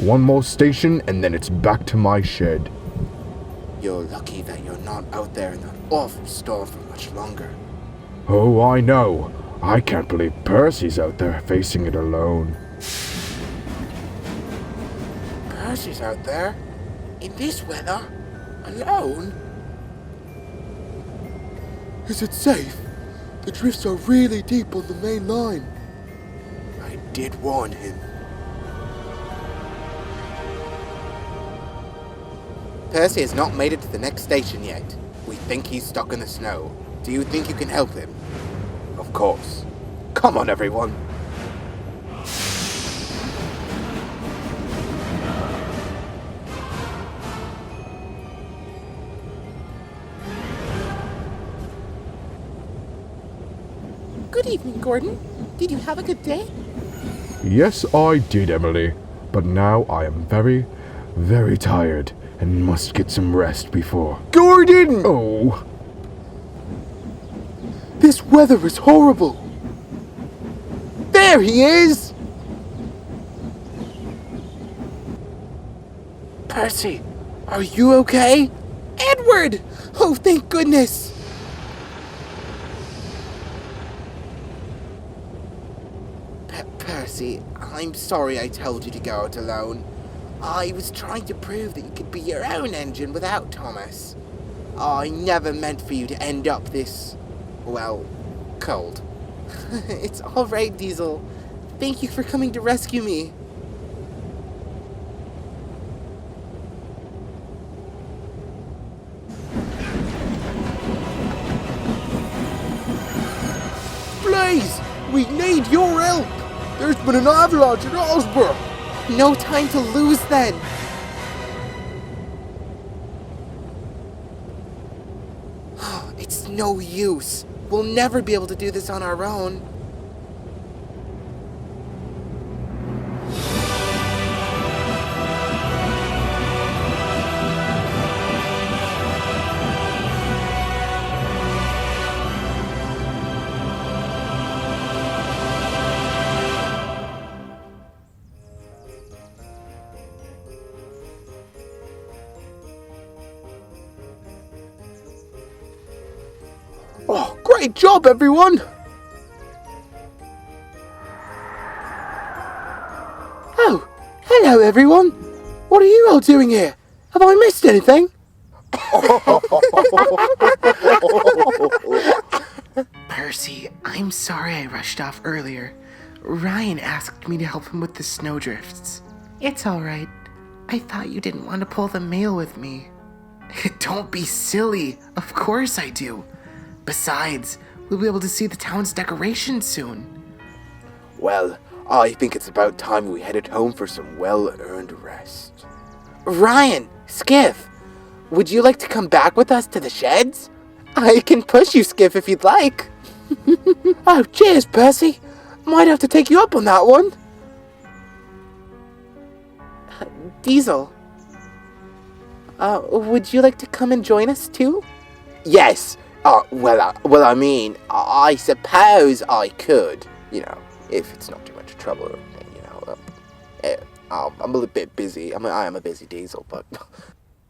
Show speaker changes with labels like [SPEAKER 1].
[SPEAKER 1] One more station and then it's back to my shed.
[SPEAKER 2] You're lucky that you're not out there in that awful storm for much longer.
[SPEAKER 1] Oh, I know. I can't believe Percy's out there facing it alone.
[SPEAKER 2] Percy's out there? In this weather? Alone?
[SPEAKER 3] Is it safe? The drifts are really deep on the main line.
[SPEAKER 2] I did warn him. Percy has not made it to the next station yet. We think he's stuck in the snow. Do you think you can help him? Of course. Come on, everyone.
[SPEAKER 4] Good evening, Gordon. Did you have a good day?
[SPEAKER 1] Yes, I did, Emily. But now I am very, very tired and must get some rest before...
[SPEAKER 3] Gordon!
[SPEAKER 1] Oh...
[SPEAKER 3] This weather is horrible. There he is!
[SPEAKER 2] Percy, are you okay?
[SPEAKER 4] Edward! Oh, thank goodness!
[SPEAKER 2] Percy, I'm sorry I told you to go out alone. I was trying to prove that you could be your own engine without Thomas. I never meant for you to end up this, well, cold.
[SPEAKER 4] It's all right, Diesel. Thank you for coming to rescue me.
[SPEAKER 3] Please! We need your help! There's been an avalanche in Osborne!
[SPEAKER 4] No time to lose then.
[SPEAKER 2] It's no use. We'll never be able to do this on our own.
[SPEAKER 3] Oh, great job, everyone! Oh, hello, everyone. What are you all doing here? Have I missed anything?
[SPEAKER 4] Percy, I'm sorry I rushed off earlier. Ryan asked me to help him with the snowdrifts. It's all right. I thought you didn't want to pull the mail with me. Don't be silly. Of course I do. Besides, we'll be able to see the town's decorations soon.
[SPEAKER 2] Well, I think it's about time we headed home for some well-earned rest. Ryan, Skiff, would you like to come back with us to the sheds? I can push you, Skiff, if you'd like.
[SPEAKER 3] Oh, cheers, Percy. Might have to take you up on that one.
[SPEAKER 4] Diesel, would you like to come and join us too?
[SPEAKER 2] Yes. I mean, I suppose I could, if it's not too much trouble or anything, I'm a little bit busy. I am a busy diesel, but